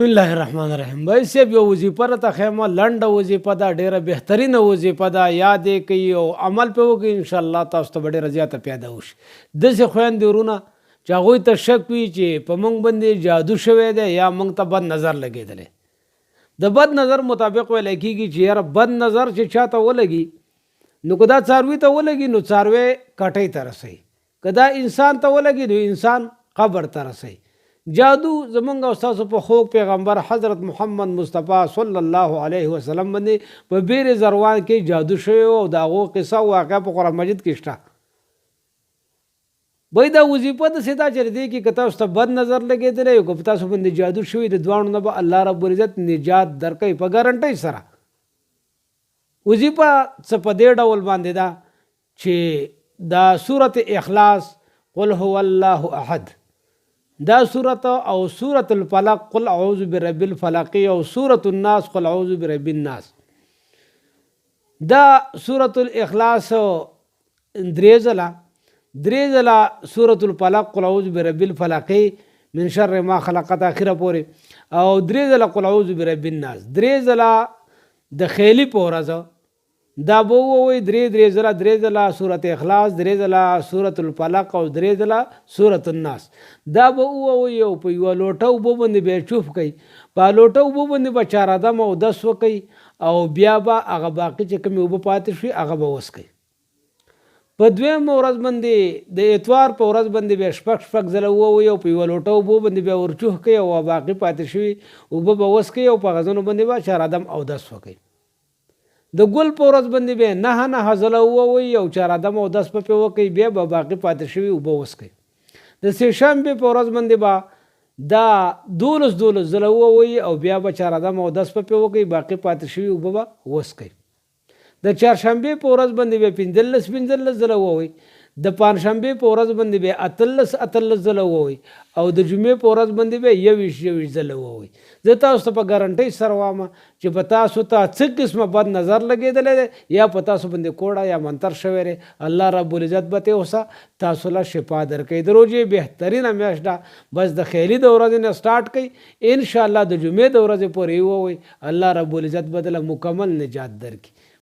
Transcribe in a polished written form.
بسم الله الرحمن الرحیم. بھائی صاحب یو وظیفه راته خیمه لنډه وظیفه ده، ډیره بهترینه وظیفه ده. یاد یې کوي او عمل پې وکړي، انشاءالله تاسو ته به ډیره زیاته پیدا وشي. داسې خویندې ورونه چې هغوی ته شک وي چې په موږ باندې جادو شوی دی یا موږ ته بد نظر لګېدلی. د بد نظر مطابق ویلی کېږي چې یاره بد نظر چې چا ته ولګي نو که دا څاروي ته ولګي نو څاروی کټۍ ته رسوي، که دا انسان ته ولګي نو انسان قبر ته رسوي. جادو زمونږ او ستاسو په خوږ پیغمبر حضرت محمد مصطفی صلی الله علیه وسلم باندې په بیر زروان کې جادو شوی او د هغو قصه واقعه په قرآن مجید کې شته. بای دا وظیفه داسې ده چې دې کې که تاسو ته بد نظر لګېدلی او که په تاسو باندې جادو شوي د دواړو نه به الله رب العزت نجات درکوي په ګارنټۍ سره. وظیفه څه په دې ډول باندې ده چې دا سورت اخلاص قل هو الله احد، دا سورت او سورت الفلق قل اعوذ برب الفلق او سورت الناس قل اعوذ برب الناس. دا سورت الاخلاص درې ځله سورت الفلق قل اعوذ برب الفلق من شر ما خلقت اخره پورې، او درې ځله قل اعوذ برب الناس، درې ځله د خیلی په ورځ دا به ووایي، درې ځله سورت اخلاص، درې ځله سورت الفلق او درې ځله سورت الناس. دا به ووایي او په یوه لوټه اوبه باندې به یې چوف کوي، په لوټه اوبه باندې به 4 دم او 10 وکوي او بیا به هغه باقي چې کومې اوبه پاتې شوي هغه به وڅکوي. په دویمه ورځ باندې د اتوار په ورځ باندې به شپږ ځله ووایي او په یوه لوټه اوبو باندې بیا ورچوح کوي او باقي پاتې شوي اوبه به وڅکوي او په غزنو باندې به 4 دم او 10 وکوي. د ګل په ورځ باندې به 9 ځله ووایي او 4 دم او 10 په وکوي، بیا به باقي پاتې شوي اوبه وڅکوي. د سهشنبې په ورځ باندې به دا 12 ځله ووایي او بیا به 4 دم او 10 په وکوي، باقي پاتې شوي اوبه به وڅکوي. د چهارشنبې په ورځ باندې به 15 ځله ووایي، د پنجشنبې په ورځ باندې به 18 ځله ووایي او د جمعې په ورځ باندې به 21 ځله ووایي. زه تاسو ته په ګارنټۍ سره وایم چې په تاسو ته څه قسمه بد نظر لګېدلی دی یا په تاسو باندې کوړه یا منتر شوی دی، الله رب العزت به اوسه تاسو له شفا درکوي. د روژې بهترینه میاشت ده، بس د خیلي د ورځې نه سټارټ کوي، انشاءالله د جمعې د ورځې پورې ووایي، الله رب العزت به دله مکمل نجات درکړي.